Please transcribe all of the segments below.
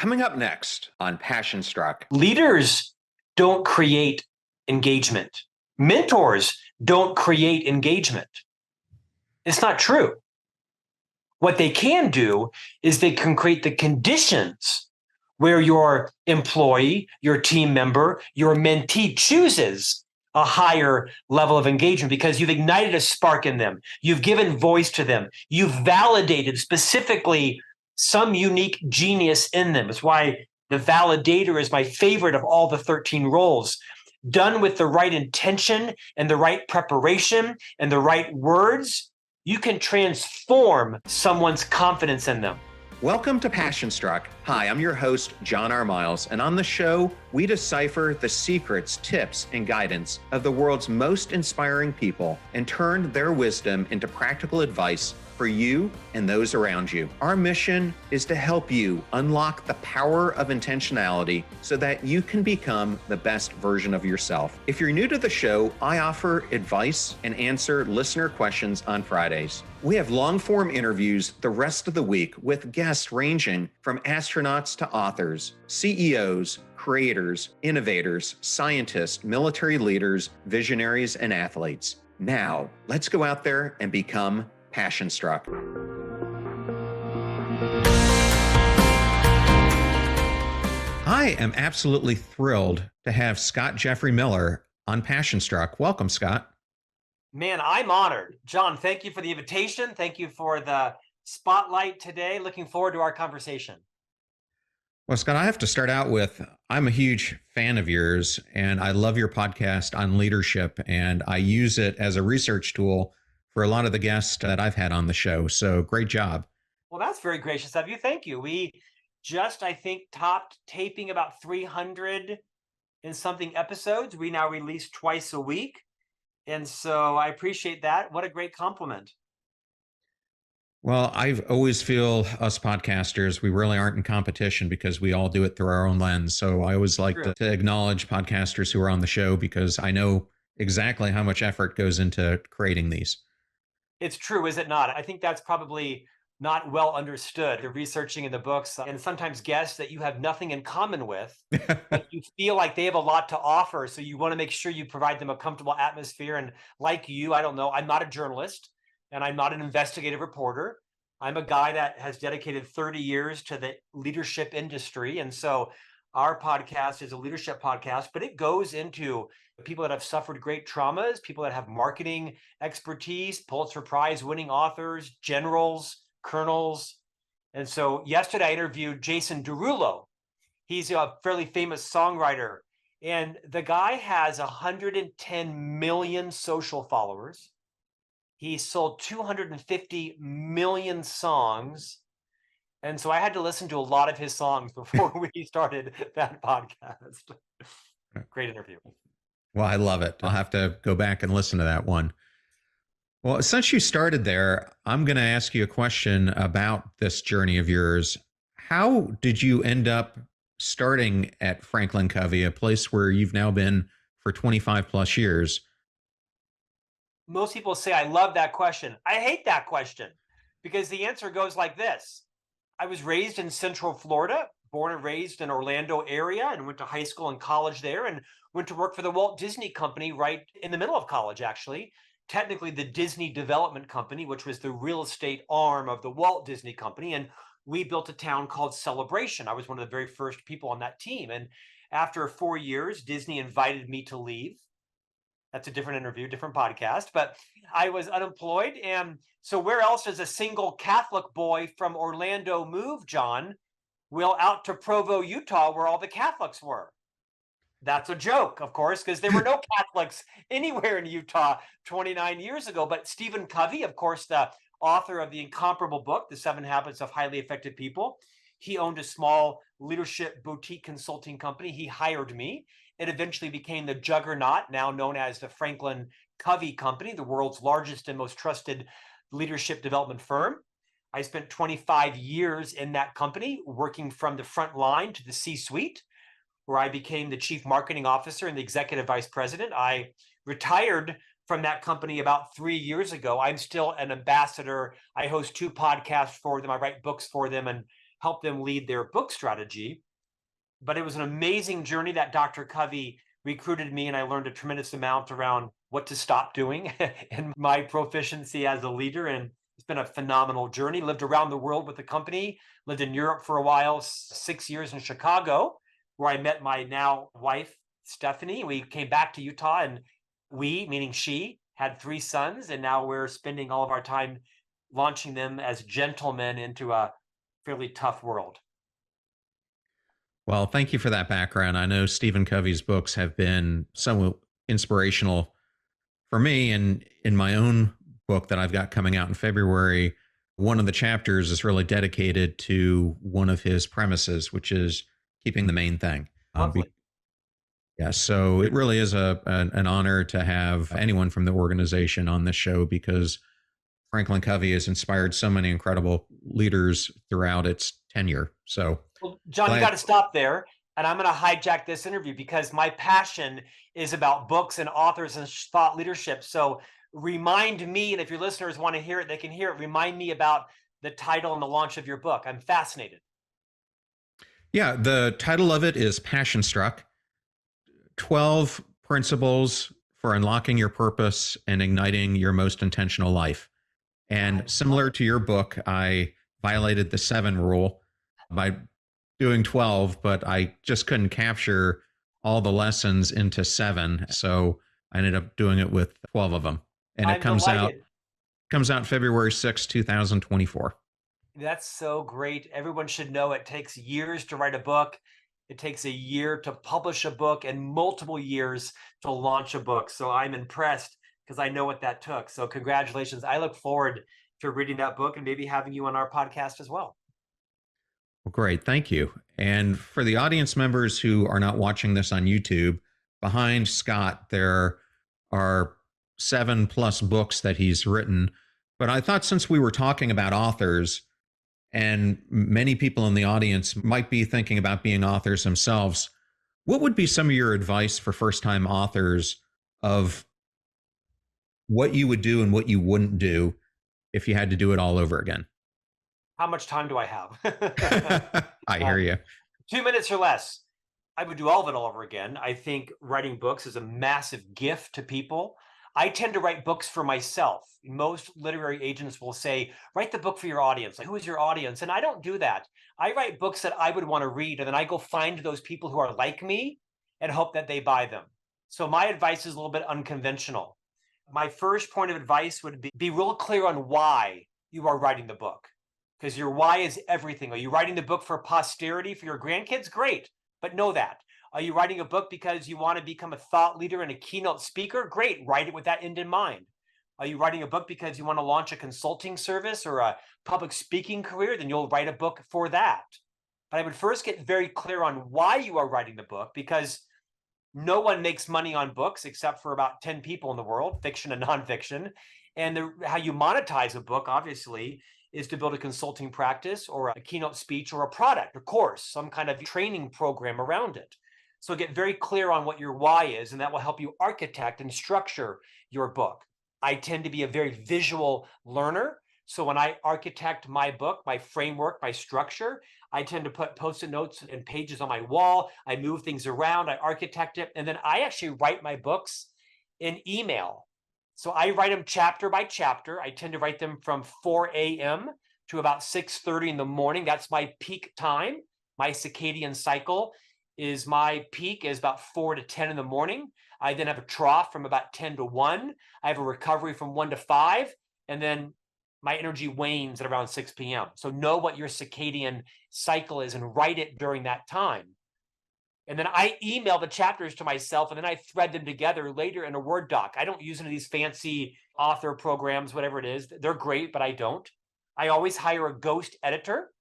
Coming up next on Passion Struck. Leaders don't create engagement. Mentors don't create engagement. It's not true. What they can do is they can create the conditions where your employee, your team member, your mentee chooses a higher level of engagement because you've ignited a spark in them. You've given voice to them. You've validated specifically some unique genius in them. It's why the validator is my favorite of all the 13 roles. Done with the right intention and the right preparation and the right words, you can transform someone's confidence in them. Welcome to Passion Struck. Hi, I'm your host, John R. Miles, and on the show, we decipher the secrets, tips, and guidance of the world's most inspiring people and turn their wisdom into practical advice for you and those around you. Our mission is to help you unlock the power of intentionality so that you can become the best version of yourself. If you're new to the show, I offer advice and answer listener questions on Fridays. We have long-form interviews the rest of the week with guests ranging from astronauts to authors, CEOs, creators, innovators, scientists, military leaders, visionaries, and athletes. Now, let's go out there and become Passion Struck. I am absolutely thrilled to have Scott Jeffrey Miller on Passion Struck. Welcome, Scott. Man, I'm honored. John, thank you for the invitation. Thank you for the spotlight today. Looking forward to our conversation. Well, Scott, I have to start out with, I'm a huge fan of yours, and I love your podcast on leadership, and I use it as a research tool for a lot of the guests that I've had on the show. So great job. Well, that's very gracious of you. Thank you. We just, I think, topped taping about 300 and something episodes. We now release twice a week. And so I appreciate that. What a great compliment. Well, I always feel us podcasters, we really aren't in competition because we all do it through our own lens. So I always like to acknowledge podcasters who are on the show because I know exactly how much effort goes into creating these. It's true, is it not? I think that's probably not well understood. You're researching in the books and sometimes guests that you have nothing in common with, but you feel like they have a lot to offer. So you want to make sure you provide them a comfortable atmosphere. And like you, I don't know, I'm not a journalist and I'm not an investigative reporter. I'm a guy that has dedicated 30 years to the leadership industry. And so our podcast is a leadership podcast, but it goes into people that have suffered great traumas, people that have marketing expertise, Pulitzer Prize winning authors, generals, colonels. And so yesterday I interviewed Jason Derulo. He's a fairly famous songwriter. And the guy has 110 million social followers. He sold 250 million songs. And so I had to listen to a lot of his songs before we started that podcast. Great interview. Well, I love it. I'll have to go back and listen to that one. Well, since you started there, I'm going to ask you a question about this journey of yours. How did you end up starting at FranklinCovey, a place where you've now been for 25 plus years? Most people say, I love that question. I hate that question because the answer goes like this. I was raised in Central Florida, born and raised in Orlando area, and went to high school and college there, and went to work for the Walt Disney Company right in the middle of college, actually. Technically the Disney Development Company, which was the real estate arm of the Walt Disney Company. And we built a town called Celebration. I was one of the very first people on that team. And after 4 years, Disney invited me to leave. That's a different interview, different podcast, but I was unemployed. And so where else does a single Catholic boy from Orlando move, John? Well, out to Provo, Utah, where all the Catholics were. That's a joke, of course, because there were no Catholics anywhere in Utah 29 years ago. But Stephen Covey, of course, the author of the incomparable book, The 7 Habits of Highly Effective People, he owned a small leadership boutique consulting company. He hired me. It eventually became the juggernaut, now known as the FranklinCovey Company, the world's largest and most trusted leadership development firm. I spent 25 years in that company, working from the front line to the C-suite, where I became the chief marketing officer and the executive vice president. I retired from that company about 3 years ago. I'm still an ambassador. I host 2 podcasts for them. I write books for them and help them lead their book strategy. But it was an amazing journey that Dr. Covey recruited me, and I learned a tremendous amount around what to stop doing and my proficiency as a leader. And it's been a phenomenal journey. Lived around the world with the company, lived in Europe for a while, 6 years in Chicago, where I met my now wife, Stephanie. We came back to Utah, and we, meaning she, had 3 sons, and now we're spending all of our time launching them as gentlemen into a fairly tough world. Well, thank you for that background. I know Stephen Covey's books have been somewhat inspirational for me. And in my own book that I've got coming out in February, one of the chapters is really dedicated to one of his premises, which is keeping the main thing. Lovely. Yeah, so it really is an honor to have anyone from the organization on this show, because FranklinCovey has inspired so many incredible leaders throughout its tenure. So, Well, John, you got to stop there. And I'm going to hijack this interview because my passion is about books and authors and thought leadership. So remind me, and if your listeners want to hear it, they can hear it. Remind me about the title and the launch of your book. I'm fascinated. Yeah, the title of it is Passion Struck: 12 Principles for Unlocking Your Purpose and Igniting Your Most Intentional Life. And similar to your book, I violated the 7 rule by doing 12, but I just couldn't capture all the lessons into 7. So I ended up doing it with 12 of them. And it comes out February 6, 2024. That's so great. Everyone should know it takes years to write a book. It takes a year to publish a book and multiple years to launch a book. So I'm impressed because I know what that took. So congratulations. I look forward to reading that book and maybe having you on our podcast as well. Well, great. Thank you. And for the audience members who are not watching this on YouTube, behind Scott, there are 7+ books that he's written. But I thought, since we were talking about authors, and many people in the audience might be thinking about being authors themselves, what would be some of your advice for first-time authors of what you would do and what you wouldn't do if you had to do it all over again? How much time do I have? I hear you. 2 minutes or less. I would do all of it all over again. I think writing books is a massive gift to people. I tend to write books for myself. Most literary agents will say, write the book for your audience. Like, who is your audience? And I don't do that. I write books that I would want to read, and then I go find those people who are like me and hope that they buy them. So my advice is a little bit unconventional. My first point of advice would be real clear on why you are writing the book, because your why is everything. Are you writing the book for posterity, for your grandkids? Great, but know that. Are you writing a book because you want to become a thought leader and a keynote speaker? Great, write it with that end in mind. Are you writing a book because you want to launch a consulting service or a public speaking career? Then you'll write a book for that. But I would first get very clear on why you are writing the book, because no one makes money on books except for about 10 people in the world, fiction and nonfiction. And how you monetize a book, obviously, is to build a consulting practice or a keynote speech or a product, a course, some kind of training program around it. So get very clear on what your why is, and that will help you architect and structure your book. I tend to be a very visual learner. So when I architect my book, my framework, my structure, I tend to put Post-it notes and pages on my wall. I move things around, I architect it, and then I actually write my books in email. So I write them chapter by chapter. I tend to write them from 4 a.m. to about 6:30 in the morning. That's my peak time. My circadian cycle is my peak is about 4 to 10 in the morning. I then have a trough from about 10 to 1. I have a recovery from 1 to 5. And then my energy wanes at around 6 p.m. So know what your circadian cycle is and write it during that time. And then I email the chapters to myself, and then I thread them together later in a Word doc. I don't use any of these fancy author programs, whatever it is. They're great, but I don't. I always hire a ghost editor,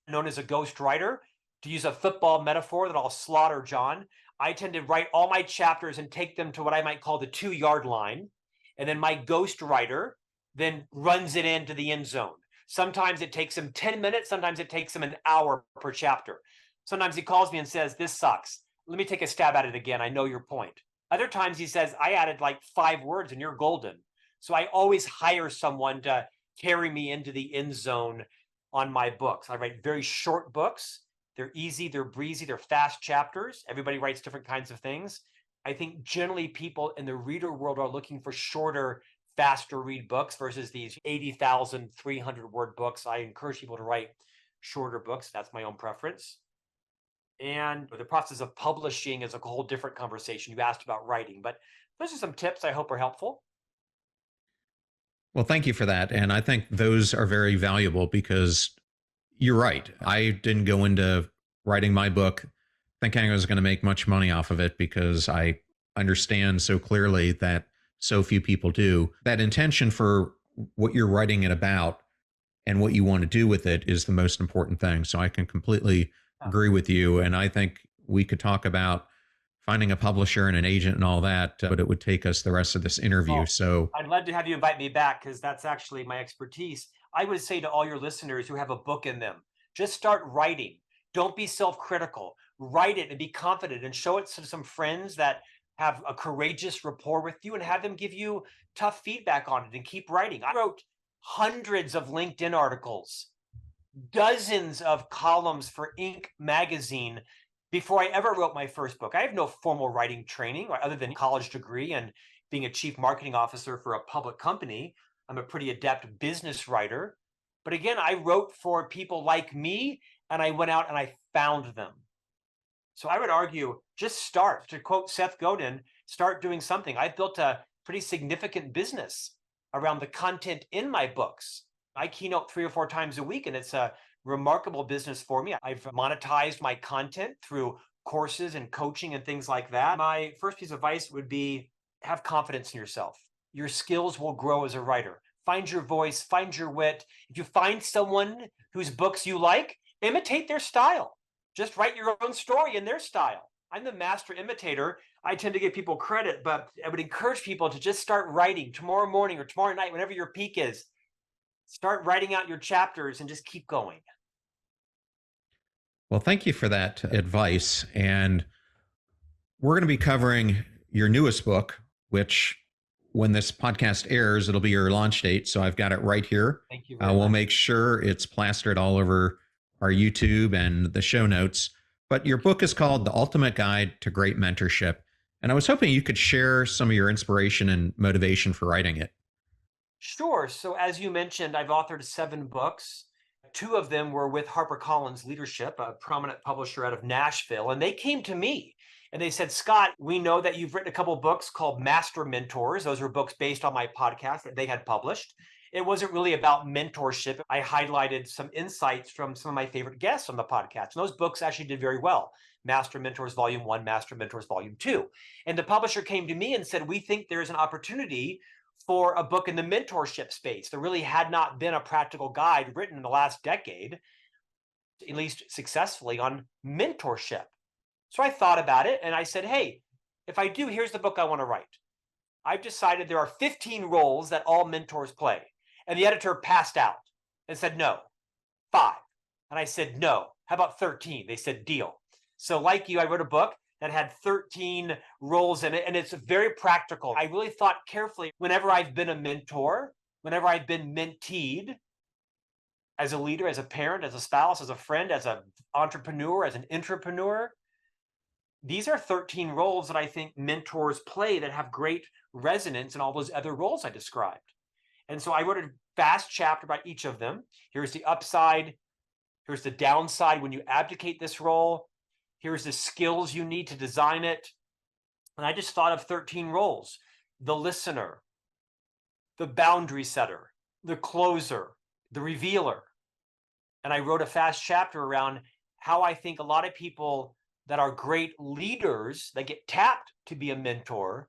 known as a ghost writer. To use a football metaphor that I'll slaughter, John, I tend to write all my chapters and take them to what I might call the 2-yard line. And then my ghost writer then runs it into the end zone. Sometimes it takes him 10 minutes. Sometimes it takes him an hour per chapter. Sometimes he calls me and says, this sucks. Let me take a stab at it again. I know your point. Other times he says, I added like 5 words and you're golden. So I always hire someone to carry me into the end zone on my books. I write very short books. They're easy, they're breezy, they're fast chapters. Everybody writes different kinds of things. I think generally people in the reader world are looking for shorter, faster read books versus these 80,000, 300-word books. I encourage people to write shorter books. That's my own preference. And the process of publishing is a whole different conversation. You asked about writing, but those are some tips I hope are helpful. Well, thank you for that. And I think those are very valuable because you're right. I didn't go into writing my book thinking I was going to make much money off of it because I understand so clearly that so few people do. That intention for what you're writing it about and what you want to do with it is the most important thing. So I can completely agree with you. And I think we could talk about finding a publisher and an agent and all that, but it would take us the rest of this interview. Oh, So I'd love to have you invite me back because that's actually my expertise. I would say to all your listeners who have a book in them, just start writing. Don't be self-critical. Write it and be confident and show it to some friends that have a courageous rapport with you and have them give you tough feedback on it and keep writing. I wrote hundreds of LinkedIn articles, dozens of columns for Inc. magazine before I ever wrote my first book. I have no formal writing training other than college degree and being a chief marketing officer for a public company. I'm a pretty adept business writer. But again, I wrote for people like me and I went out and I found them. So I would argue, just start. To quote Seth Godin, start doing something. I've built a pretty significant business around the content in my books. I keynote 3 or 4 times a week, and it's a remarkable business for me. I've monetized my content through courses and coaching and things like that. My first piece of advice would be have confidence in yourself. Your skills will grow as a writer. Find your voice, find your wit. If you find someone whose books you like, imitate their style. Just write your own story in their style. I'm the master imitator. I tend to give people credit, but I would encourage people to just start writing tomorrow morning or tomorrow night, whenever your peak is. Start writing out your chapters and just keep going. well, thank you for that advice. And we're going to be covering your newest book, which when this podcast airs, it'll be your launch date. So I've got it right here. Thank you very much. We'll make sure it's plastered all over our YouTube and the show notes. But your book is called The Ultimate Guide to Great Mentorship. And I was hoping you could share some of your inspiration and motivation for writing it. Sure. So as you mentioned, I've authored 7 books. 2 of them were with HarperCollins Leadership, a prominent publisher out of Nashville. And they came to me and they said, Scott, we know that you've written a couple of books called Master Mentors. Those were books based on my podcast that they had published. It wasn't really about mentorship. I highlighted some insights from some of my favorite guests on the podcast. And those books actually did very well. Master Mentors Volume 1, Master Mentors Volume 2. And the publisher came to me and said, we think there's an opportunity for a book in the mentorship space. There really had not been a practical guide written in the last decade, at least successfully, on mentorship. So I thought about it and I said, hey, if I do, here's the book I want to write. I've decided there are 15 roles that all mentors play. And the editor passed out and said, no, 5. And I said, no, how about 13? They said, deal. So like you, I wrote a book that had 13 roles in it, and it's very practical. I really thought carefully whenever I've been a mentor, whenever I've been menteed, as a leader, as a parent, as a spouse, as a friend, as an entrepreneur, as an intrapreneur. These are 13 roles that I think mentors play that have great resonance in all those other roles I described. And so I wrote a fast chapter about each of them. Here's the upside. Here's the downside when you abdicate this role. Here's the skills you need to design it. And I just thought of 13 roles: the listener, the boundary setter, the closer, the revealer. And I wrote a fast chapter around how I think a lot of people that are great leaders that get tapped to be a mentor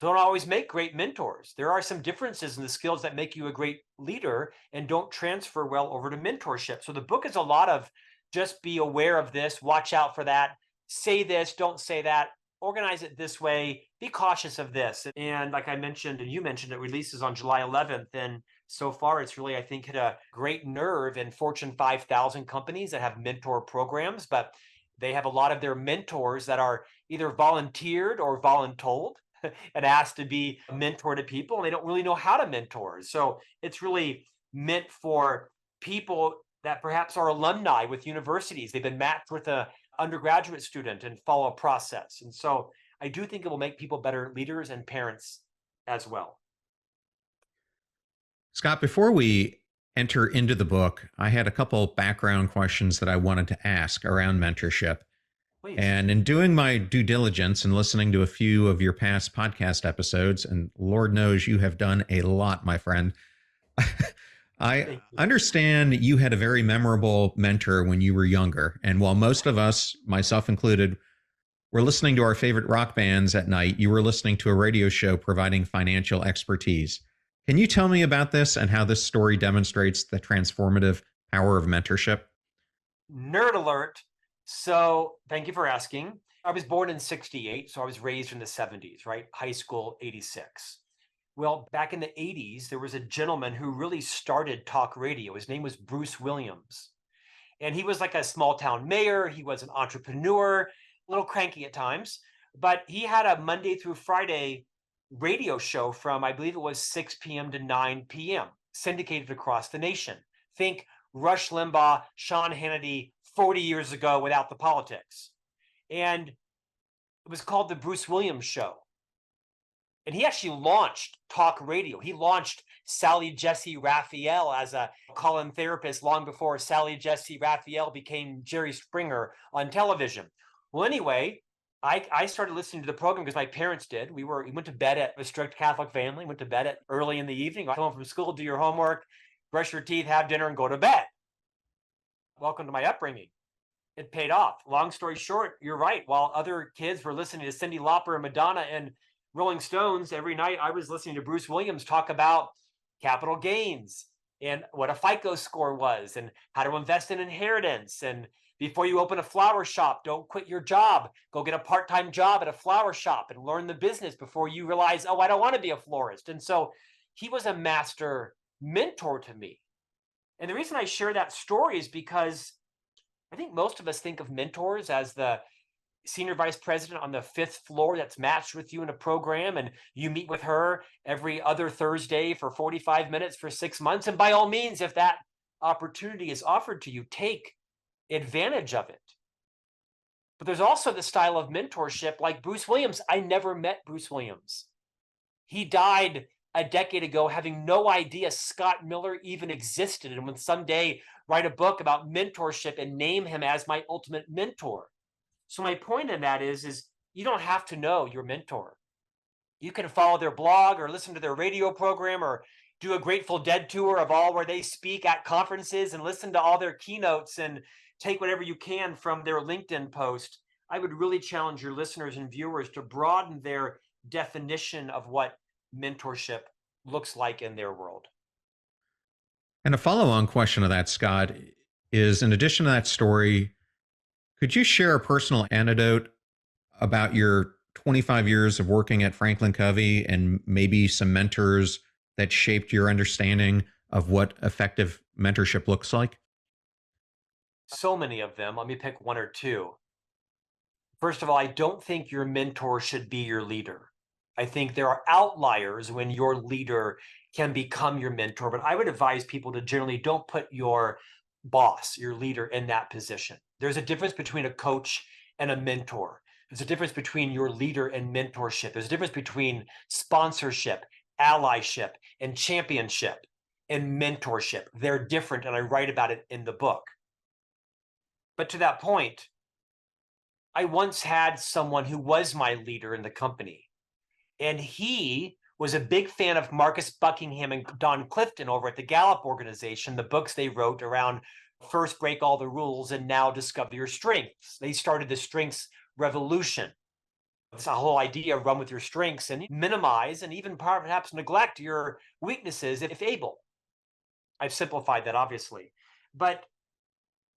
don't always make great mentors. There are some differences in the skills that make you a great leader and don't transfer well over to mentorship. So the book is a lot of just be aware of this, watch out for that, say this, don't say that, organize it this way, be cautious of this. And like I mentioned, and you mentioned, it releases on July 11th. And so far, it's really, I think, hit a great nerve in Fortune 5,000 companies that have mentor programs, but they have a lot of their mentors that are either volunteered or voluntold and asked to be a mentor to people, and they don't really know how to mentor. So it's really meant for people that perhaps are alumni with universities. They've been matched with an undergraduate student and follow a process. And so I do think it will make people better leaders and parents as well. Scott, before we enter into the book, I had a couple background questions that I wanted to ask around mentorship. Please. And in doing my due diligence and listening to a few of your past podcast episodes, and Lord knows you have done a lot, my friend, I understand you had a very memorable mentor when you were younger. And while most of us, myself included, were listening to our favorite rock bands at night, you were listening to a radio show providing financial expertise. Can you tell me about this and how this story demonstrates the transformative power of mentorship? Nerd alert. So thank you for asking. I was born in 68, so I was raised in the 70s, right? High school, 86. Well, back in the 80s, there was a gentleman who really started talk radio. His name was Bruce Williams. And he was like a small town mayor. He was an entrepreneur, a little cranky at times, but he had a Monday through Friday radio show from, I believe it was 6 p.m. to 9 p.m., syndicated across the nation. Think Rush Limbaugh, Sean Hannity, 40 years ago without the politics. And it was called the Bruce Williams Show. And he actually launched talk radio. He launched Sally Jesse Raphael as a call-in therapist long before Sally Jesse Raphael became Jerry Springer on television. Well, anyway, I started listening to the program because my parents did. We went to bed at a strict Catholic family, went to bed at early in the evening. Come home from school, do your homework, brush your teeth, have dinner, and go to bed. Welcome to my upbringing. It paid off. Long story short, you're right. While other kids were listening to Cyndi Lauper and Madonna and Rolling Stones, every night I was listening to Bruce Williams talk about capital gains and what a FICO score was and how to invest in inheritance. And before you open a flower shop, don't quit your job. Go get a part-time job at a flower shop and learn the business before you realize, oh, I don't want to be a florist. And so he was a master mentor to me. And the reason I share that story is because I think most of us think of mentors as the senior vice president on the 5th floor that's matched with you in a program, and you meet with her every other Thursday for 45 minutes for 6 months. And by all means, if that opportunity is offered to you, take advantage of it. But there's also the style of mentorship like Bruce Williams. I never met Bruce Williams. He died a decade ago having no idea Scott Miller even existed, and would someday write a book about mentorship and name him as my ultimate mentor. So my point in that is you don't have to know your mentor. You can follow their blog or listen to their radio program or do a Grateful Dead tour of all where they speak at conferences and listen to all their keynotes and take whatever you can from their LinkedIn post. I would really challenge your listeners and viewers to broaden their definition of what mentorship looks like in their world. And a follow-on question to that, Scott, is in addition to that story, could you share a personal anecdote about your 25 years of working at FranklinCovey and maybe some mentors that shaped your understanding of what effective mentorship looks like? So many of them. Let me pick one or two. First of all, I don't think your mentor should be your leader. I think there are outliers when your leader can become your mentor, but I would advise people to generally don't put your boss, your leader, in that position. There's a difference between a coach and a mentor. There's a difference between your leader and mentorship. There's a difference between sponsorship, allyship, and championship and mentorship. They're different, and I write about it in the book. But to that point, I once had someone who was my leader in the company, and he was a big fan of Marcus Buckingham and Don Clifton over at the Gallup organization, the books they wrote around First Break All the Rules and Now Discover Your Strengths. They started the strengths revolution. It's a whole idea of run with your strengths and minimize and even perhaps neglect your weaknesses if able. I've simplified that, obviously. But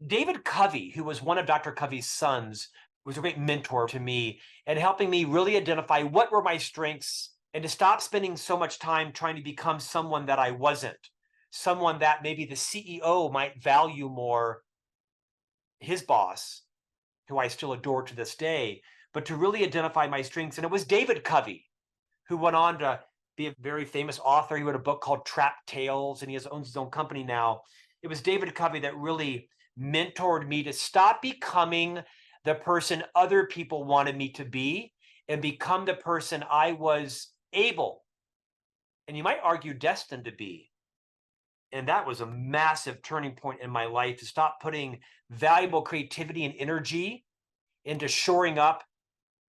David Covey, who was one of Dr. Covey's sons, was a great mentor to me and helping me really identify what were my strengths and to stop spending so much time trying to become someone that I wasn't, someone that maybe the CEO might value more, his boss, who I still adore to this day, but to really identify my strengths. And it was David Covey, who went on to be a very famous author. He wrote a book called Trapped Tales, and he owns his own company now. it was David Covey that really mentored me to stop becoming the person other people wanted me to be and become the person I was able, and you might argue destined to be. And that was a massive turning point in my life, to stop putting valuable creativity and energy into shoring up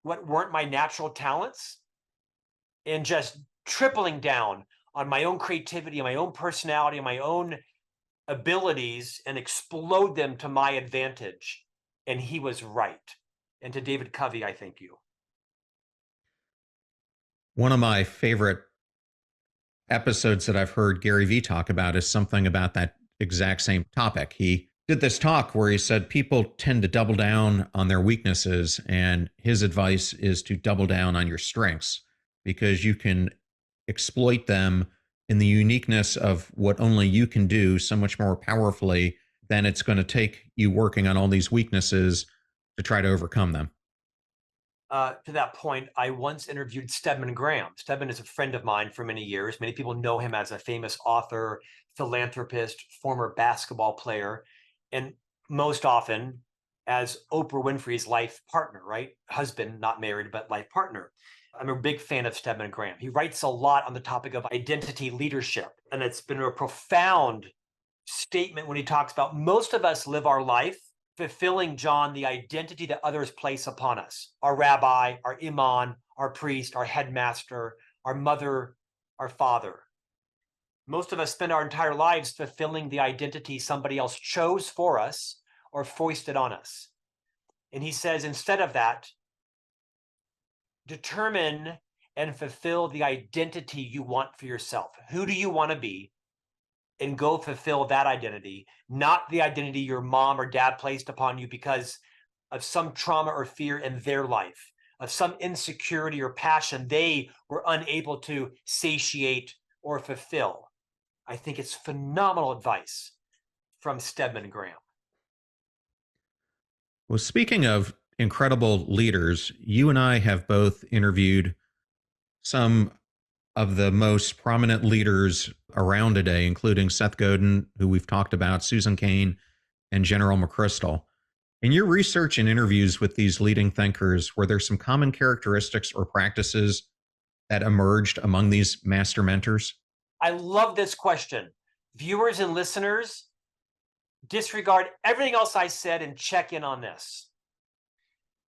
what weren't my natural talents and just tripling down on my own creativity, my own personality, my own abilities, and explode them to my advantage. And he was right. And to David Covey, I thank you. One of my favorite episodes that I've heard Gary Vee talk about is something about that exact same topic. He did this talk where he said people tend to double down on their weaknesses, and his advice is to double down on your strengths, because you can exploit them in the uniqueness of what only you can do so much more powerfully than it's going to take you working on all these weaknesses to try to overcome them. To that point, I once interviewed Stedman Graham. Stedman is a friend of mine for many years. Many people know him as a famous author, philanthropist, former basketball player, and most often as Oprah Winfrey's life partner, right? Husband, not married, but life partner. I'm a big fan of Stedman Graham. He writes a lot on the topic of identity leadership, and it's been a profound statement when he talks about most of us live our life fulfilling, John, the identity that others place upon us. Our rabbi, our imam, our priest, our headmaster, our mother, our father. Most of us spend our entire lives fulfilling the identity somebody else chose for us or foisted on us. And he says, instead of that, determine and fulfill the identity you want for yourself. Who do you want to be? And go fulfill that identity, not the identity your mom or dad placed upon you because of some trauma or fear in their life, of some insecurity or passion they were unable to satiate or fulfill. I think it's phenomenal advice from Stedman Graham. Well, speaking of incredible leaders, you and I have both interviewed some of the most prominent leaders around today, including Seth Godin, who we've talked about, Susan Cain, and General McChrystal. In your research and interviews with these leading thinkers, were there some common characteristics or practices that emerged among these master mentors? I love this question. Viewers and listeners, disregard everything else I said and check in on this.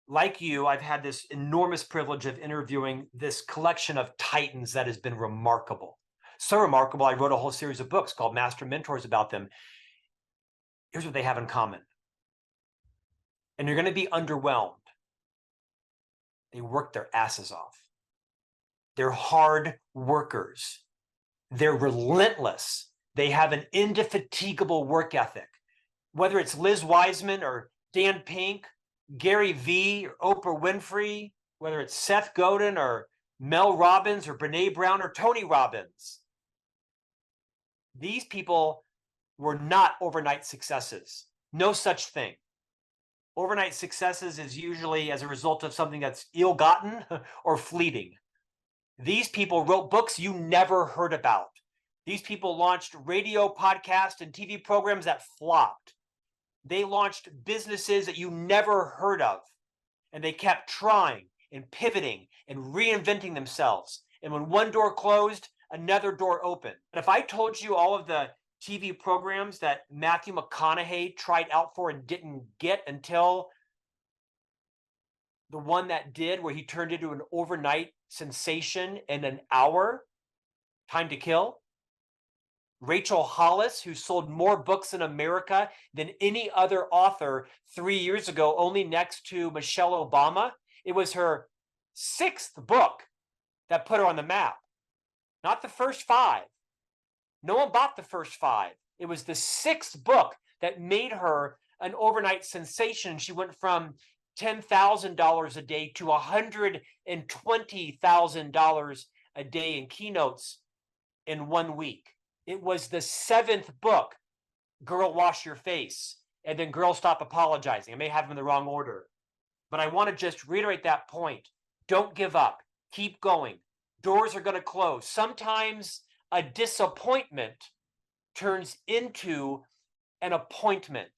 Like you, I've had this enormous privilege of interviewing this collection of titans that has been remarkable. So remarkable, I wrote a whole series of books called Master Mentors about them. Here's what they have in common. And you're going to be underwhelmed. They work their asses off. They're hard workers. They're relentless. They have an indefatigable work ethic. Whether it's Liz Wiseman or Dan Pink, Gary Vee or Oprah Winfrey, whether it's Seth Godin or Mel Robbins or Brene Brown or Tony Robbins. These people were not overnight successes. No such thing. Overnight successes is usually as a result of something that's ill-gotten or fleeting. These people wrote books you never heard about. These people launched radio, podcast, and TV programs that flopped. They launched businesses that you never heard of, and they kept trying and pivoting and reinventing themselves. And when one door closed, another door opened. But if I told you all of the TV programs that Matthew McConaughey tried out for and didn't get until the one that did, where he turned into an overnight sensation in an hour, Time to Kill, Rachel Hollis, who sold more books in America than any other author 3 years ago, only next to Michelle Obama. It was her 6th book that put her on the map, not the first 5. No one bought the first 5. It was the 6th book that made her an overnight sensation. She went from $10,000 a day to $120,000 a day in keynotes in 1 week. It was the 7th book, Girl, Wash Your Face, and then Girl, Stop Apologizing. I may have them in the wrong order, but I want to just reiterate that point. Don't give up. Keep going. Doors are going to close. Sometimes a disappointment turns into an appointment.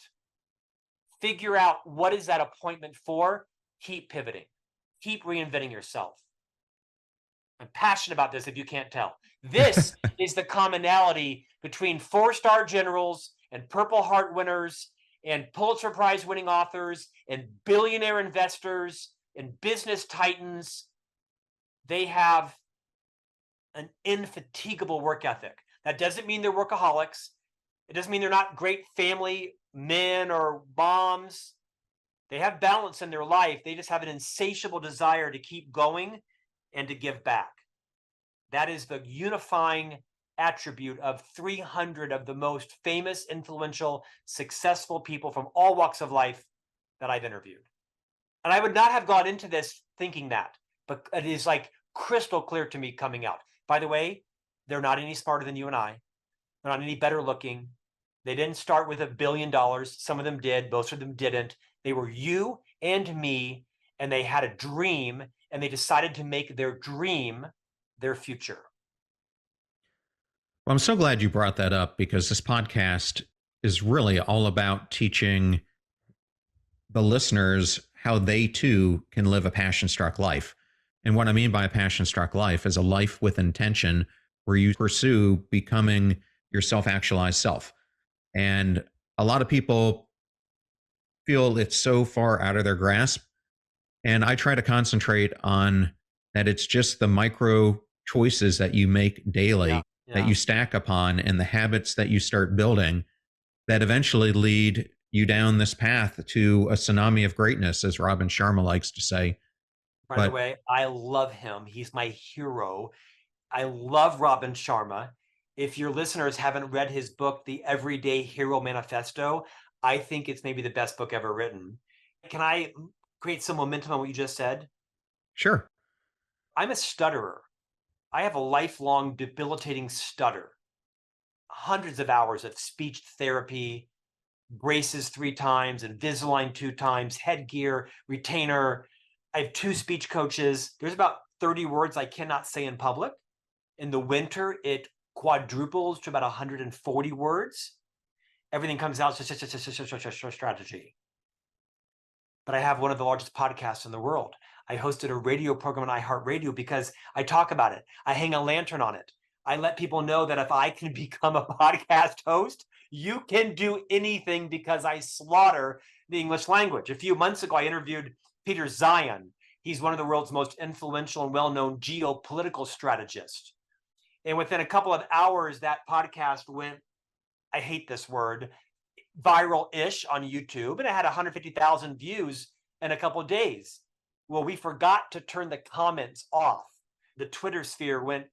Figure out what is that appointment for. Keep pivoting. Keep reinventing yourself. I'm passionate about this if you can't tell. This is the commonality between 4-star generals and Purple Heart winners and Pulitzer Prize winning authors and billionaire investors and business titans. They have an infatigable work ethic. That doesn't mean they're workaholics. It doesn't mean they're not great family men or moms. They have balance in their life. They just have an insatiable desire to keep going and to give back. That is the unifying attribute of 300 of the most famous, influential, successful people from all walks of life that I've interviewed. And I would not have gone into this thinking that, but it is like crystal clear to me coming out. By the way, they're not any smarter than you and I. They're not any better looking. They didn't start with $1 billion. Some of them did. Most of them didn't. They were you and me, and they had a dream, and they decided to make their dream their future. Well, I'm so glad you brought that up, because this podcast is really all about teaching the listeners how they too can live a passion-struck life. And what I mean by a passion-struck life is a life with intention, where you pursue becoming your self-actualized self. And a lot of people feel it's so far out of their grasp. And I try to concentrate on that it's just the micro choices that you make daily, that you stack upon, and the habits that you start building that eventually lead you down this path to a tsunami of greatness, as Robin Sharma likes to say. By the way, I love him. He's my hero. I love Robin Sharma. If your listeners haven't read his book, The Everyday Hero Manifesto, I think it's maybe the best book ever written. Can I create some momentum on what you just said? Sure. I'm a stutterer. I have a lifelong debilitating stutter. Hundreds of hours of speech therapy, braces 3 times, Invisalign 2 times, headgear, retainer. I have 2 speech coaches. There's about 30 words I cannot say in public. In the winter, it quadruples to about 140 words. Everything comes out strategy. But I have one of the largest podcasts in the world. I hosted a radio program on iHeartRadio because I talk about it. I hang a lantern on it. I let people know that if I can become a podcast host, you can do anything, because I slaughter the English language. A few months ago, I interviewed Peter Zion. He's one of the world's most influential and well-known geopolitical strategists. And within a couple of hours, that podcast went, I hate this word, viral-ish on YouTube, and it had 150,000 views in a couple of days. Well, we forgot to turn the comments off. The Twitter sphere went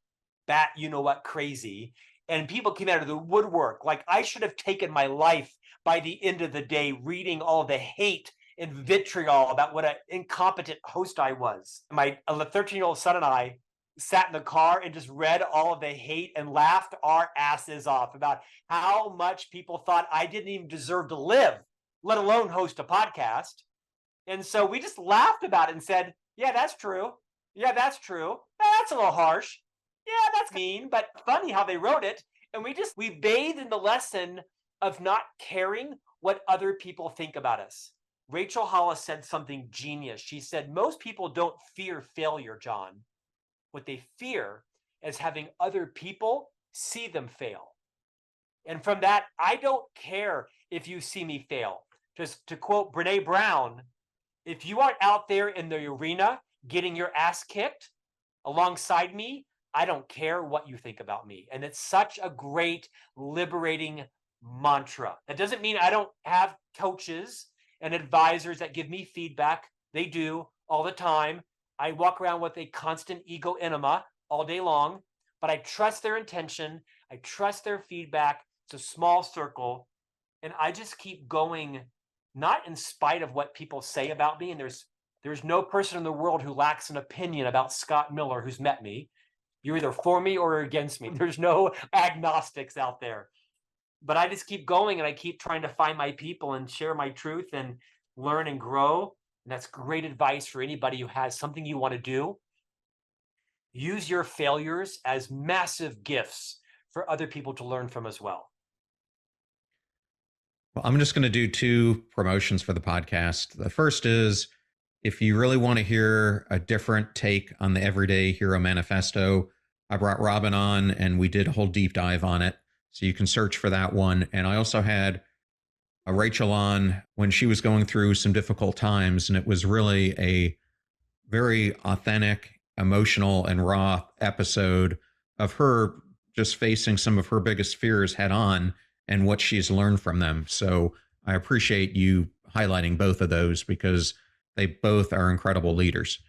bat, you know what, crazy. And people came out of the woodwork. Like, I should have taken my life by the end of the day reading all the hate and vitriol about what an incompetent host I was. My 13-year-old son and I sat in the car and just read all of the hate and laughed our asses off about how much people thought I didn't even deserve to live, let alone host a podcast. And so we just laughed about it and said, yeah, that's true. Yeah, that's true. That's a little harsh. Yeah, that's mean, but funny how they wrote it. And we bathed in the lesson of not caring what other people think about us. Rachel Hollis said something genius. She said, most people don't fear failure, John. What they fear is having other people see them fail. And from that, I don't care if you see me fail. Just to quote Brene Brown, if you aren't out there in the arena getting your ass kicked alongside me, I don't care what you think about me. And it's such a great, liberating mantra. That doesn't mean I don't have coaches and advisors that give me feedback. They do all the time. I walk around with a constant ego enema all day long, but I trust their intention. I trust their feedback. It's a small circle. And I just keep going, not in spite of what people say about me. And there's no person in the world who lacks an opinion about Scott Miller who's met me. You're either for me or against me. There's no agnostics out there. But I just keep going, and I keep trying to find my people and share my truth and learn and grow. And that's great advice for anybody who has something you want to do. Use your failures as massive gifts for other people to learn from as well. Well, I'm just going to do two promotions for the podcast. The first is if you really want to hear a different take on the Everyday Hero Manifesto, I brought Robin on and we did a whole deep dive on it. So you can search for that one. And I also had Rachel on when she was going through some difficult times. And it was really a very authentic, emotional, and raw episode of her just facing some of her biggest fears head on and what she's learned from them. So I appreciate you highlighting both of those because they both are incredible leaders.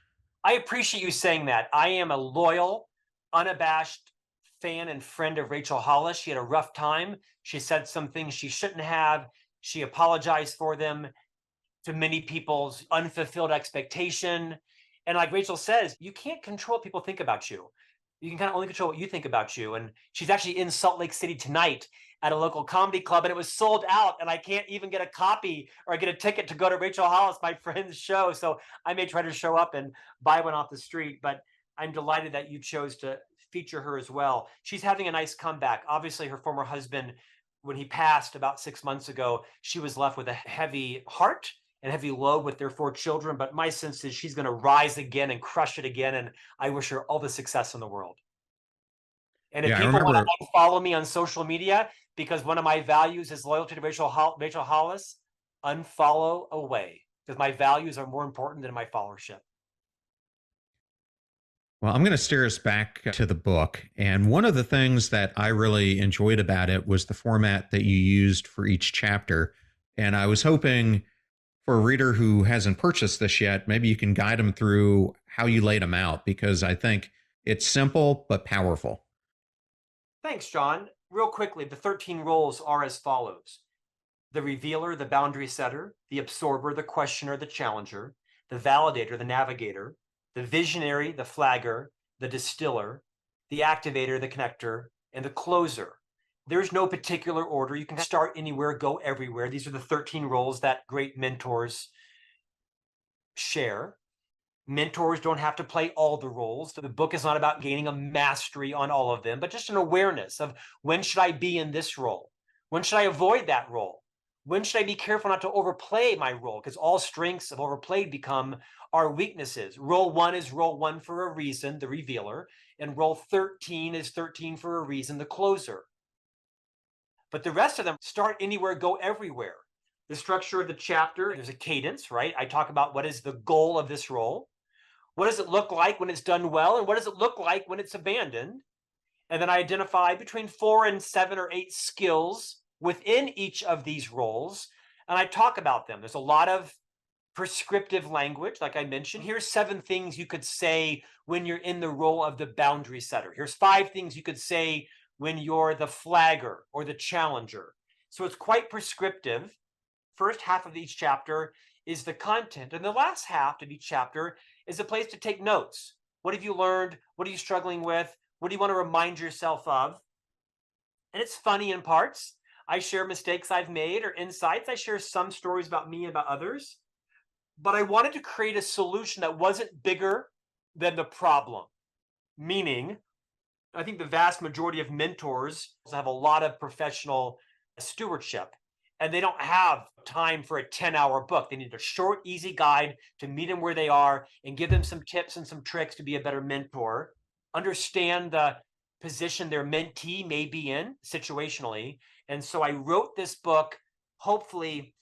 I appreciate you saying that. I am a loyal, unabashed fan and friend of Rachel Hollis. She had a rough time. She said some things she shouldn't have. She apologized for them to many people's unfulfilled expectation. And like Rachel says, you can't control what people think about you. You can kind of only control what you think about you. And she's actually in Salt Lake City tonight at a local comedy club, and it was sold out. And I can't even get a copy or get a ticket to go to Rachel Hollis, my friend's show. So I may try to show up and buy one off the street. But I'm delighted that you chose to feature her as well. She's having a nice comeback. Obviously, her former husband, when he passed about 6 months ago, she was left with a heavy heart and heavy load with their 4 children. But my sense is she's going to rise again and crush it again. And I wish her all the success in the world. And if people want to follow me on social media, because one of my values is loyalty to Rachel Hollis, unfollow away, because my values are more important than my followership. Well, I'm going to steer us back to the book. And one of the things that I really enjoyed about it was the format that you used for each chapter. And I was hoping for a reader who hasn't purchased this yet, maybe you can guide them through how you laid them out, because I think it's simple but powerful. Thanks, John. Real quickly, the 13 roles are as follows: the revealer, the boundary setter, the absorber, the questioner, the challenger, the validator, the navigator, the visionary, the flagger, the distiller, the activator, the connector, and the closer. There's no particular order. You can start anywhere, go everywhere. These are the 13 roles that great mentors share. Mentors don't have to play all the roles. The book is not about gaining a mastery on all of them, but just an awareness of when should I be in this role? When should I avoid that role? When should I be careful not to overplay my role? Because all strengths of overplayed become our weaknesses. Role 1 is role 1 for a reason, the revealer, and role 13 is 13 for a reason, the closer. But the rest of them start anywhere, go everywhere. The structure of the chapter, there's a cadence, right? I talk about what is the goal of this role. What does it look like when it's done well? And what does it look like when it's abandoned? And then I identify between 4 and 7 or 8 skills within each of these roles. And I talk about them. There's a lot of prescriptive language, like I mentioned. Here's 7 things you could say when you're in the role of the boundary setter. Here's 5 things you could say when you're the flagger or the challenger. So it's quite prescriptive. First half of each chapter is the content. And the last half of each chapter is a place to take notes. What have you learned? What are you struggling with? What do you want to remind yourself of? And it's funny in parts. I share mistakes I've made or insights. I share some stories about me and about others. But I wanted to create a solution that wasn't bigger than the problem. Meaning, I think the vast majority of mentors have a lot of professional stewardship, and they don't have time for a 10-hour book. They need a short, easy guide to meet them where they are and give them some tips and some tricks to be a better mentor, understand the position their mentee may be in situationally. And so I wrote this book, hopefully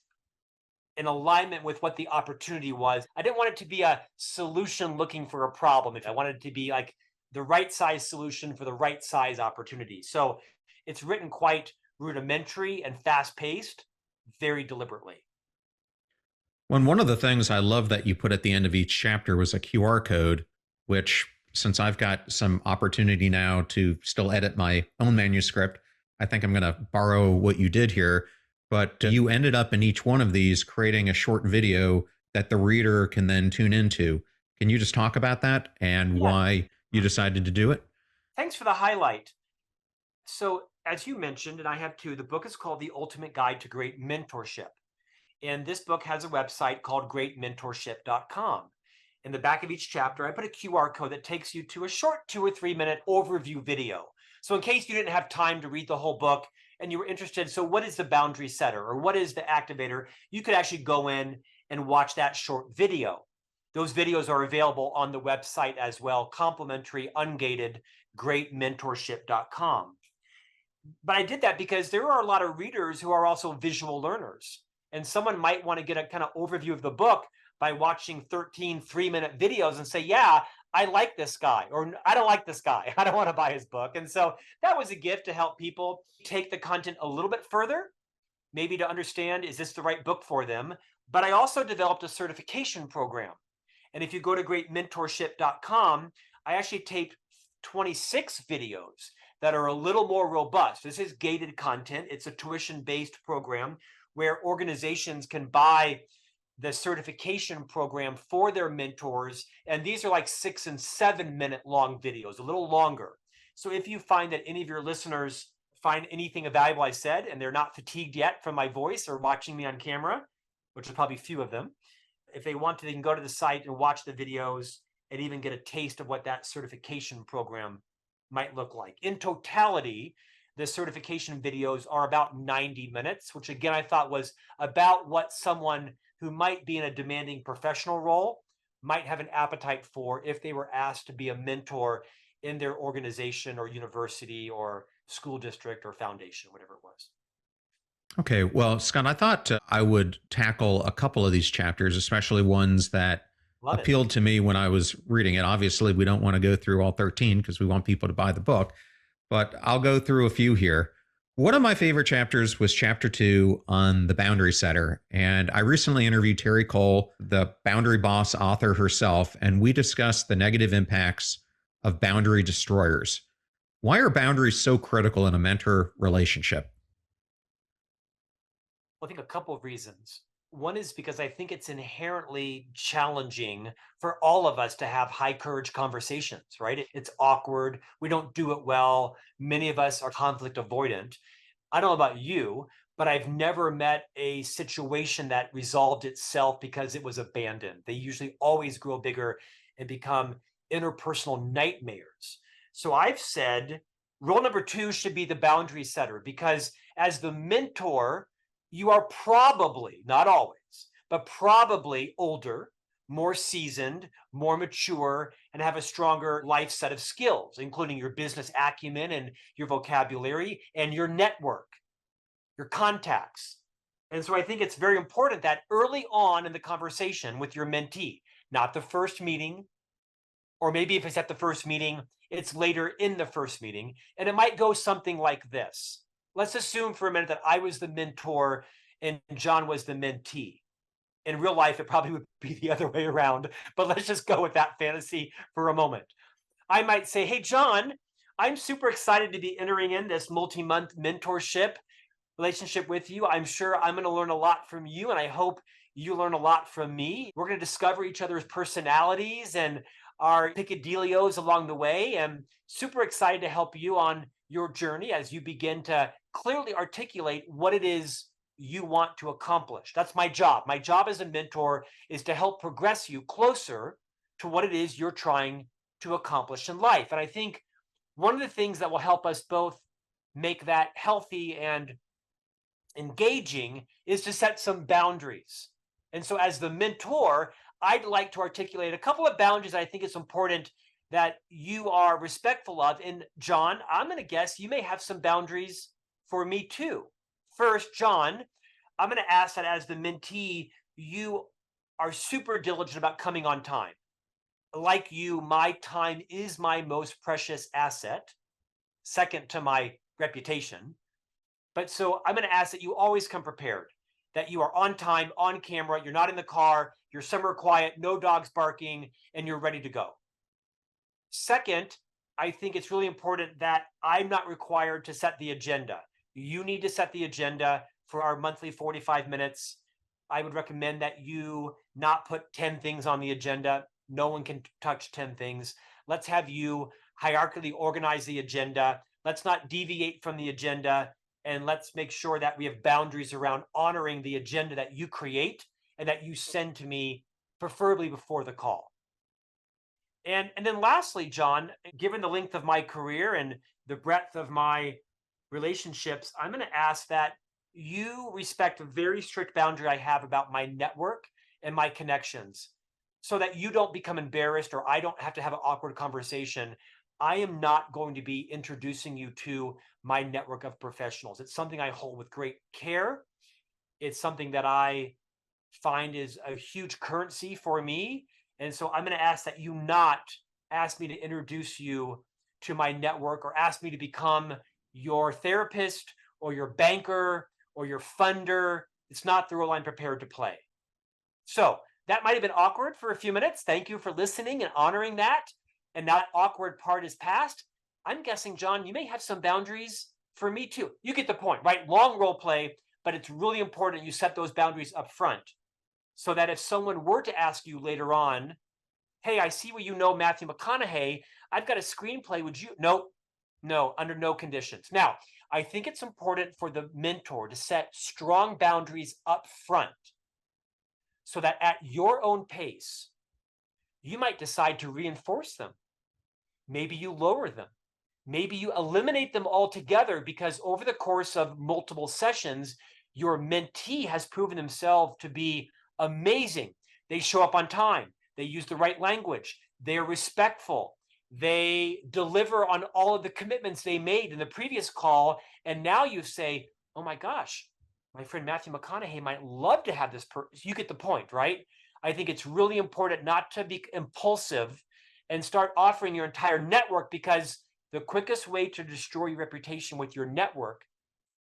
in alignment with what the opportunity was. I didn't want it to be a solution looking for a problem. I wanted it to be like the right size solution for the right size opportunity. So it's written quite rudimentary and fast paced, very deliberately. Well, one of the things I love that you put at the end of each chapter was a QR code, which, since I've got some opportunity now to still edit my own manuscript, I think I'm going to borrow what you did here. But you ended up in each one of these creating a short video that the reader can then tune into. Can you just talk about that and why you decided to do it? Thanks for the highlight. So as you mentioned, and I have too, the book is called The Ultimate Guide to Great Mentorship. And this book has a website called greatmentorship.com. In the back of each chapter, I put a QR code that takes you to a short 2 or 3 minute overview video. So in case you didn't have time to read the whole book and you were interested, so what is the boundary setter or what is the activator? You could actually go in and watch that short video. Those videos are available on the website as well, complimentary, ungated, greatmentorship.com. But I did that because there are a lot of readers who are also visual learners. And someone might want to get a kind of overview of the book by watching 13 3-minute videos and say, yeah, I like this guy, or I don't like this guy. I don't want to buy his book. And so that was a gift to help people take the content a little bit further, maybe to understand, is this the right book for them? But I also developed a certification program. And if you go to greatmentorship.com, I actually taped 26 videos that are a little more robust. This is gated content. It's a tuition-based program where organizations can buy the certification program for their mentors. And these are like 6 and 7 minute long videos, a little longer. So if you find that any of your listeners find anything valuable I said, and they're not fatigued yet from my voice or watching me on camera, which is probably few of them, if they want to, they can go to the site and watch the videos and even get a taste of what that certification program might look like. In totality, the certification videos are about 90 minutes, which again, I thought was about what someone who might be in a demanding professional role might have an appetite for if they were asked to be a mentor in their organization or university or school district or foundation, whatever it was. Okay. Well, Scott, I thought I would tackle a couple of these chapters, especially ones that appealed to me when I was reading it. Obviously, we don't want to go through all 13 because we want people to buy the book, but I'll go through a few here. One of my favorite chapters was chapter 2 on the boundary setter. And I recently interviewed Terry Cole, the Boundary Boss author herself, and we discussed the negative impacts of boundary destroyers. Why are boundaries so critical in a mentor relationship? I think a couple of reasons. One is because I think it's inherently challenging for all of us to have high courage conversations, right? It's awkward. We don't do it well. Many of us are conflict avoidant. I don't know about you, but I've never met a situation that resolved itself because it was abandoned. They usually always grow bigger and become interpersonal nightmares. So I've said rule number 2 should be the boundary setter, because as the mentor, you are probably, not always, but probably older, more seasoned, more mature, and have a stronger life set of skills, including your business acumen and your vocabulary and your network, your contacts. And so I think it's very important that early on in the conversation with your mentee, not the first meeting, or maybe if it's at the first meeting, it's later in the first meeting, and it might go something like this. Let's assume for a minute that I was the mentor and John was the mentee. In real life, it probably would be the other way around, but let's just go with that fantasy for a moment. I might say, hey, John, I'm super excited to be entering in this multi-month mentorship relationship with you. I'm sure I'm going to learn a lot from you, and I hope you learn a lot from me. We're going to discover each other's personalities and our picadillos along the way. I'm super excited to help you on your journey as you begin to clearly articulate what it is you want to accomplish. That's my job. My job as a mentor is to help progress you closer to what it is you're trying to accomplish in life. And I think one of the things that will help us both make that healthy and engaging is to set some boundaries. And so as the mentor, I'd like to articulate a couple of boundaries I think it's important that you are respectful of. And John, I'm going to guess you may have some boundaries for me too. First, John, I'm going to ask that as the mentee, you are super diligent about coming on time. Like you, my time is my most precious asset, second to my reputation. But so I'm going to ask that you always come prepared, that you are on time, on camera, you're not in the car, you're somewhere quiet, no dogs barking, and you're ready to go. Second, I think it's really important that I'm not required to set the agenda. You need to set the agenda for our monthly 45 minutes. I would recommend that you not put 10 things on the agenda. No one can touch 10 things. Let's have you hierarchically organize the agenda. Let's not deviate from the agenda. And let's make sure that we have boundaries around honoring the agenda that you create and that you send to me, preferably before the call. And then lastly, John, given the length of my career and the breadth of my relationships, I'm going to ask that you respect a very strict boundary I have about my network and my connections so that you don't become embarrassed or I don't have to have an awkward conversation. I am not going to be introducing you to my network of professionals. It's something I hold with great care. It's something that I find is a huge currency for me. And so I'm going to ask that you not ask me to introduce you to my network or ask me to become your therapist or your banker or your funder. It's not the role I'm prepared to play. So that might have been awkward for a few minutes. Thank you for listening and honoring that. And now that awkward part is past. I'm guessing, John, you may have some boundaries for me too. You get the point, right? Long role play, but it's really important you set those boundaries up front so that if someone were to ask you later on, hey, I see what you know Matthew McConaughey, I've got a screenplay, would you? No, under no conditions. Now, I think it's important for the mentor to set strong boundaries up front so that at your own pace, you might decide to reinforce them. Maybe you lower them. Maybe you eliminate them altogether because over the course of multiple sessions, your mentee has proven themselves to be amazing. They show up on time. They use the right language. They are respectful. They deliver on all of the commitments they made in the previous call. And now you say, oh my gosh, my friend Matthew McConaughey might love to have this person. You get the point, right? I think it's really important not to be impulsive and start offering your entire network, because the quickest way to destroy your reputation with your network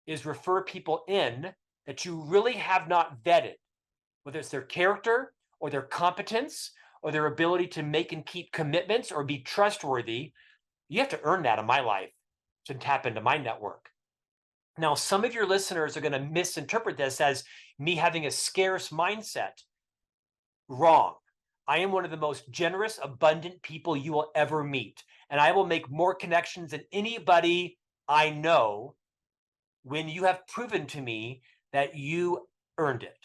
is refer people in that you really have not vetted, whether it's their character or their competence or their ability to make and keep commitments or be trustworthy. You have to earn that in my life to tap into my network. Now, some of your listeners are going to misinterpret this as me having a scarce mindset. Wrong. I am one of the most generous, abundant people you will ever meet. And I will make more connections than anybody I know when you have proven to me that you earned it.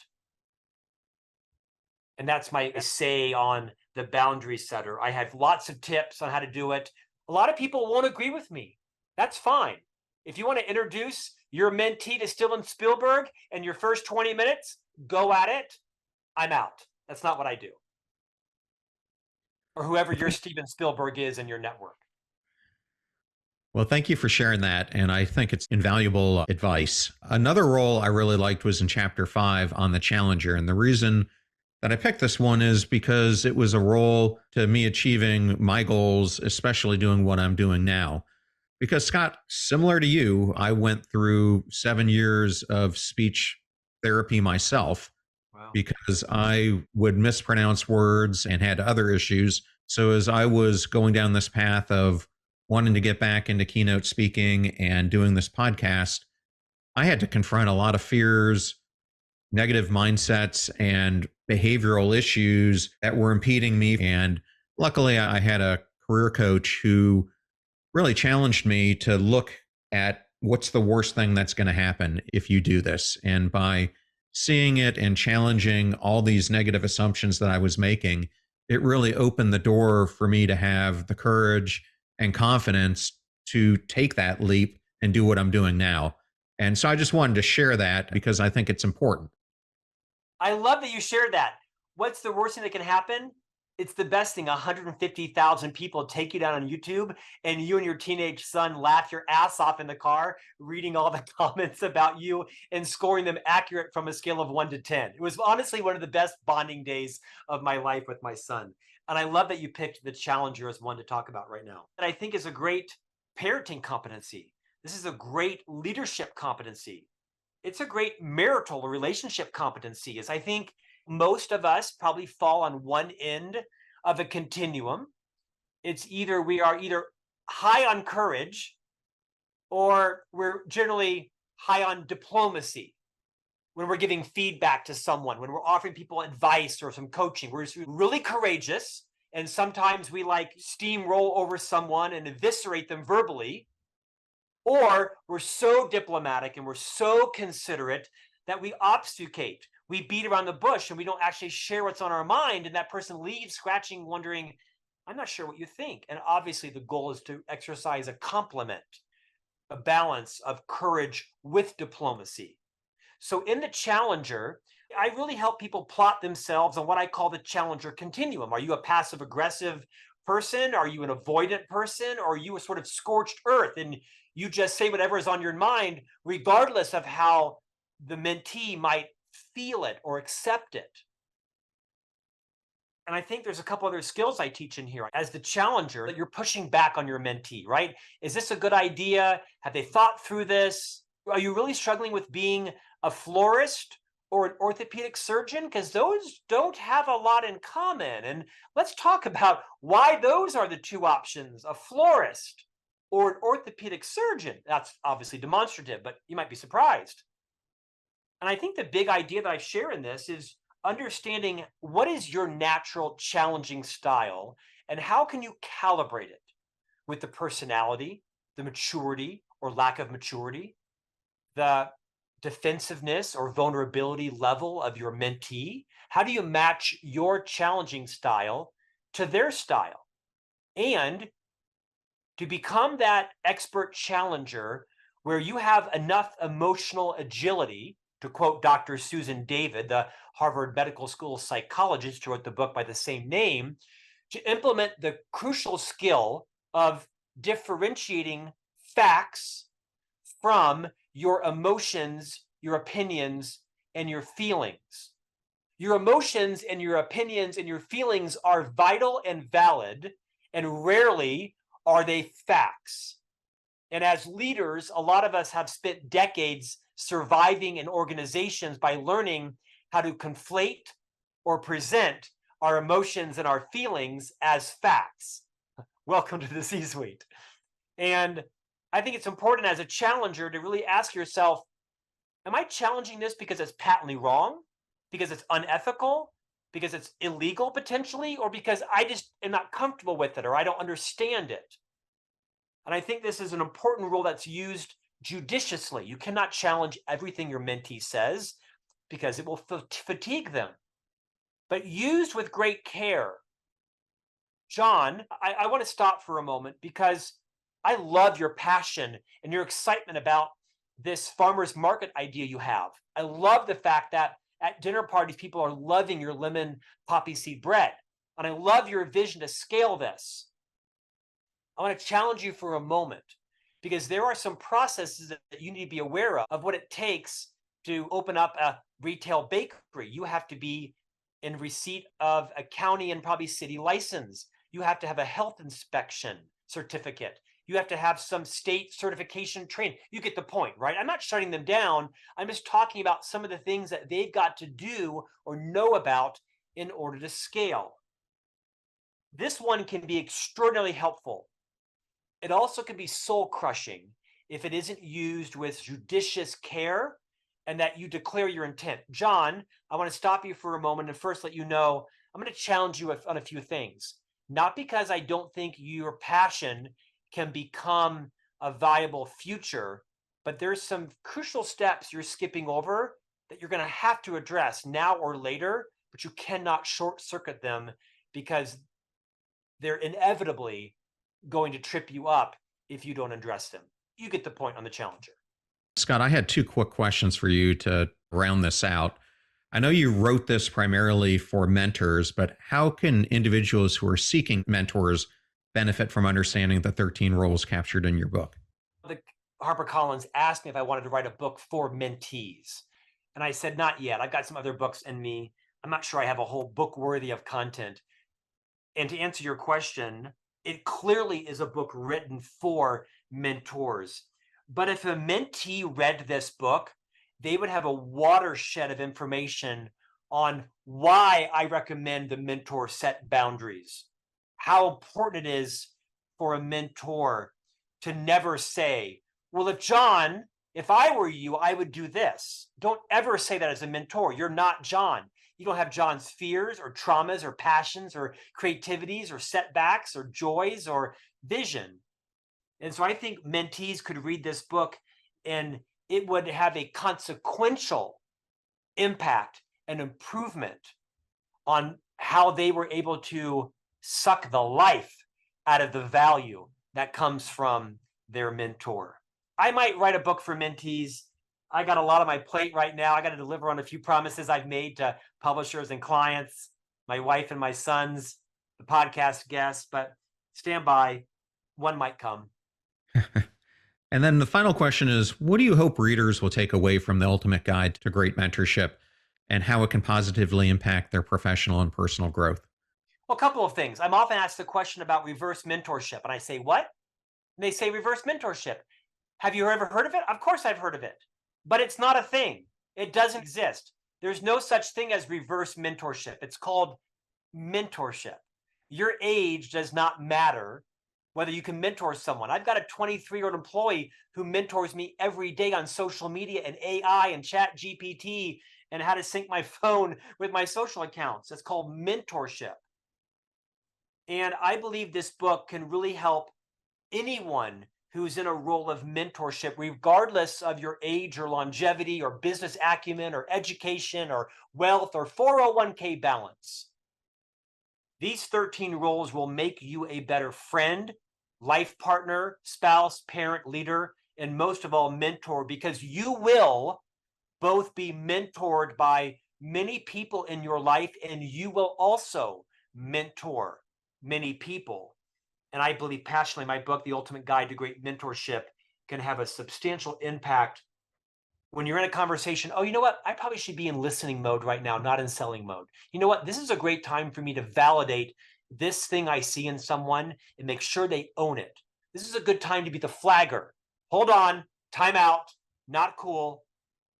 And that's my say on the boundary setter. I have lots of tips on how to do it. A lot of people won't agree with me. That's fine. If you want to introduce your mentee to Steven Spielberg in your first 20 minutes, go at it. I'm out. That's not what I do. Or whoever your Steven Spielberg is in your network. Well, thank you for sharing that. And I think it's invaluable advice. Another role I really liked was in chapter 5 on the challenger. And the reason that I picked this one is because it was a role to me achieving my goals, especially doing what I'm doing now. Because, Scott, similar to you, I went through 7 years of speech therapy myself. Wow. Because I would mispronounce words and had other issues. So as I was going down this path of wanting to get back into keynote speaking and doing this podcast, I had to confront a lot of fears, negative mindsets, and behavioral issues that were impeding me. And luckily, I had a career coach who really challenged me to look at what's the worst thing that's going to happen if you do this. And by seeing it and challenging all these negative assumptions that I was making, it really opened the door for me to have the courage and confidence to take that leap and do what I'm doing now. And so I just wanted to share that because I think it's important. I love that you shared that. What's the worst thing that can happen? It's the best thing. 150,000 people take you down on YouTube and you and your teenage son laugh your ass off in the car, reading all the comments about you and scoring them accurate from a scale of 1 to 10. It was honestly one of the best bonding days of my life with my son. And I love that you picked the challenger as one to talk about right now. And I think is a great parenting competency. This is a great leadership competency. It's a great marital relationship competency. Is I think most of us probably fall on one end of a continuum. It's either we are either high on courage or we're generally high on diplomacy. When we're giving feedback to someone, when we're offering people advice or some coaching, we're really courageous. And sometimes we like steamroll over someone and eviscerate them verbally. Or we're so diplomatic and we're so considerate that we obfuscate. We beat around the bush and we don't actually share what's on our mind. And that person leaves scratching, wondering, I'm not sure what you think. And obviously the goal is to exercise a compliment. a balance of courage with diplomacy. So in the Challenger, I really help people plot themselves on what I call the Challenger continuum. Are you a passive aggressive person? Are you an avoidant person? Or are you a sort of scorched earth and you just say whatever is on your mind, regardless of how the mentee might feel it or accept it? And I think there's a couple other skills I teach in here. As the challenger, that you're pushing back on your mentee, right? Is this a good idea? Have they thought through this? Are you really struggling with being a florist or an orthopedic surgeon? Because those don't have a lot in common. And let's talk about why those are the two options, a florist or an orthopedic surgeon. That's obviously demonstrative, but you might be surprised. And I think the big idea that I share in this is understanding what is your natural challenging style and how can you calibrate it with the personality, the maturity or lack of maturity, the defensiveness or vulnerability level of your mentee. How do you match your challenging style to their style? And to become that expert challenger where you have enough emotional agility, to quote Dr. Susan David, the Harvard Medical School psychologist who wrote the book by the same name, to implement the crucial skill of differentiating facts from your emotions, your opinions, and your feelings. Your emotions and your opinions and your feelings are vital and valid, and rarely are they facts. And as leaders, a lot of us have spent decades surviving in organizations by learning how to conflate or present our emotions and our feelings as facts. Welcome to the C-suite. And I think it's important as a challenger to really ask yourself, am I challenging this because it's patently wrong, because it's unethical, because it's illegal potentially, or because I just am not comfortable with it or I don't understand it? And I think this is an important rule that's used judiciously. You cannot challenge everything your mentee says because it will fatigue them. But used with great care. John, I want to stop for a moment because I love your passion and your excitement about this farmer's market idea you have. I love the fact that at dinner parties, people are loving your lemon poppy seed bread. And I love your vision to scale this. I want to challenge you for a moment because there are some processes that you need to be aware of what it takes to open up a retail bakery. You have to be in receipt of a county and probably city license. You have to have a health inspection certificate. You have to have some state certification training. You get the point, right? I'm not shutting them down. I'm just talking about some of the things that they've got to do or know about in order to scale. This one can be extraordinarily helpful. It also can be soul crushing if it isn't used with judicious care and that you declare your intent. John, I want to stop you for a moment and first let you know I'm going to challenge you on a few things. Not because I don't think your passion can become a viable future, but there's some crucial steps you're skipping over that you're going to have to address now or later, but you cannot short circuit them because they're inevitably going to trip you up if you don't address them. You get the point on the challenger. Scott, I had two quick questions for you to round this out. I know you wrote this primarily for mentors, but how can individuals who are seeking mentors benefit from understanding the 13 roles captured in your book? The HarperCollins asked me if I wanted to write a book for mentees. And I said, not yet. I've got some other books in me. I'm not sure I have a whole book worthy of content. And to answer your question, it clearly is a book written for mentors. But if a mentee read this book, they would have a watershed of information on why I recommend the mentor set boundaries, how important it is for a mentor to never say, well, if I were you, I would do this. Don't ever say that as a mentor. You're not John. You don't have John's fears or traumas or passions or creativities or setbacks or joys or vision. And so I think mentees could read this book and it would have a consequential impact and improvement on how they were able to suck the life out of the value that comes from their mentor. I might write a book for mentees. I got a lot on my plate right now. I got to deliver on a few promises I've made to publishers and clients, my wife and my sons, the podcast guests, but stand by. One might come. And then the final question is, what do you hope readers will take away from the Ultimate Guide to Great Mentorship and how it can positively impact their professional and personal growth? Well, a couple of things. I'm often asked the question about reverse mentorship, and I say, what? And they say reverse mentorship. Have you ever heard of it? Of course I've heard of it, but it's not a thing. It doesn't exist. There's no such thing as reverse mentorship. It's called mentorship. Your age does not matter whether you can mentor someone. I've got a 23-year-old employee who mentors me every day on social media and AI and chat GPT and how to sync my phone with my social accounts. It's called mentorship. And I believe this book can really help anyone who's in a role of mentorship, regardless of your age or longevity or business acumen or education or wealth or 401k balance. These 13 roles will make you a better friend, life partner, spouse, parent, leader, and most of all, mentor, because you will both be mentored by many people in your life, and you will also mentor many people. And I believe passionately my book, The Ultimate Guide to Great Mentorship, can have a substantial impact when you're in a conversation. Oh, you know what? I probably should be in listening mode right now, not in selling mode. You know what? This is a great time for me to validate this thing I see in someone and make sure they own it. This is a good time to be the flagger. Hold on, time out, not cool.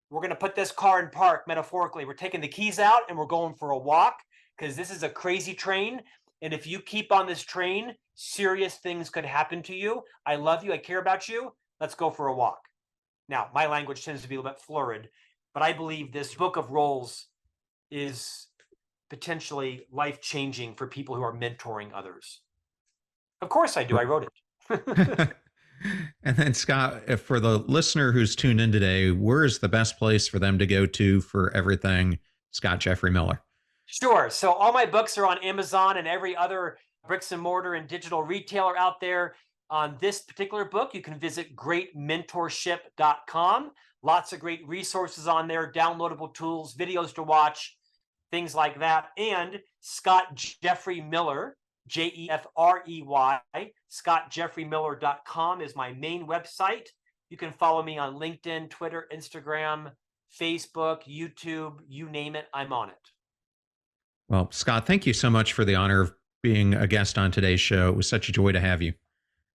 We're going to put this car in park, metaphorically. We're taking the keys out and we're going for a walk because this is a crazy train. And if you keep on this train, serious things could happen to you. I love you. I care about you. Let's go for a walk. Now, my language tends to be a little bit florid, but I believe this book of roles is potentially life-changing for people who are mentoring others. Of course I do. I wrote it. And then, Scott, if for the listener who's tuned in today, where is the best place for them to go to for everything Scott Jeffrey Miller? Sure. So all my books are on Amazon and every other bricks and mortar and digital retailer out there. On this particular book, you can visit greatmentorship.com. Lots of great resources on there, downloadable tools, videos to watch, things like that. And Scott Jeffrey Miller, Jeffrey, scottjeffreymiller.com is my main website. You can follow me on LinkedIn, Twitter, Instagram, Facebook, YouTube, you name it, I'm on it. Well, Scott, thank you so much for the honor of being a guest on today's show. It was such a joy to have you.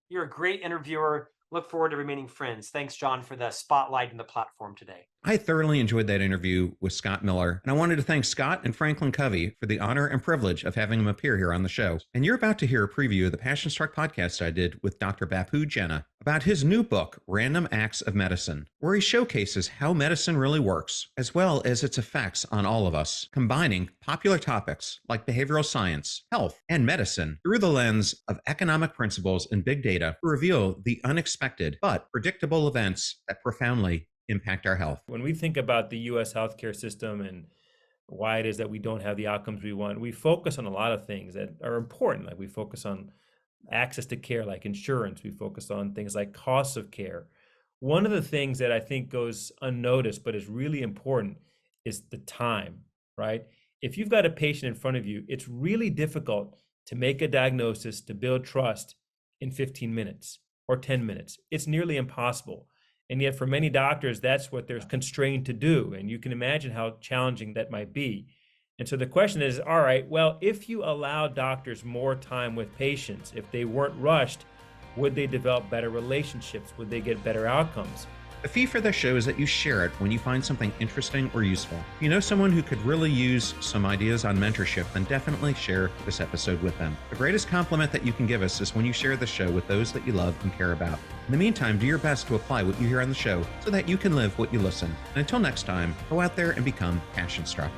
You're a great interviewer. Look forward to remaining friends. Thanks, John, for the spotlight and the platform today. I thoroughly enjoyed that interview with Scott Miller, and I wanted to thank Scott and FranklinCovey for the honor and privilege of having him appear here on the show. And you're about to hear a preview of the Passion Struck podcast I did with Dr. Bapu Jena about his new book, Random Acts of Medicine, where he showcases how medicine really works, as well as its effects on all of us, combining popular topics like behavioral science, health, and medicine through the lens of economic principles and big data to reveal the unexpected but predictable events that profoundly impact our health. When we think about the U.S. healthcare system and why it is that we don't have the outcomes we want, we focus on a lot of things that are important. Like we focus on access to care, like insurance. We focus on things like costs of care. One of the things that I think goes unnoticed, but is really important, is the time, right? If you've got a patient in front of you, it's really difficult to make a diagnosis, to build trust in 15 minutes or 10 minutes. It's nearly impossible. And yet for many doctors, that's what they're constrained to do. And you can imagine how challenging that might be. And so the question is, all right, well, if you allow doctors more time with patients, if they weren't rushed, would they develop better relationships? Would they get better outcomes? The fee for this show is that you share it when you find something interesting or useful. If you know someone who could really use some ideas on mentorship, then definitely share this episode with them. The greatest compliment that you can give us is when you share the show with those that you love and care about. In the meantime, do your best to apply what you hear on the show so that you can live what you listen. And until next time, go out there and become passion struck.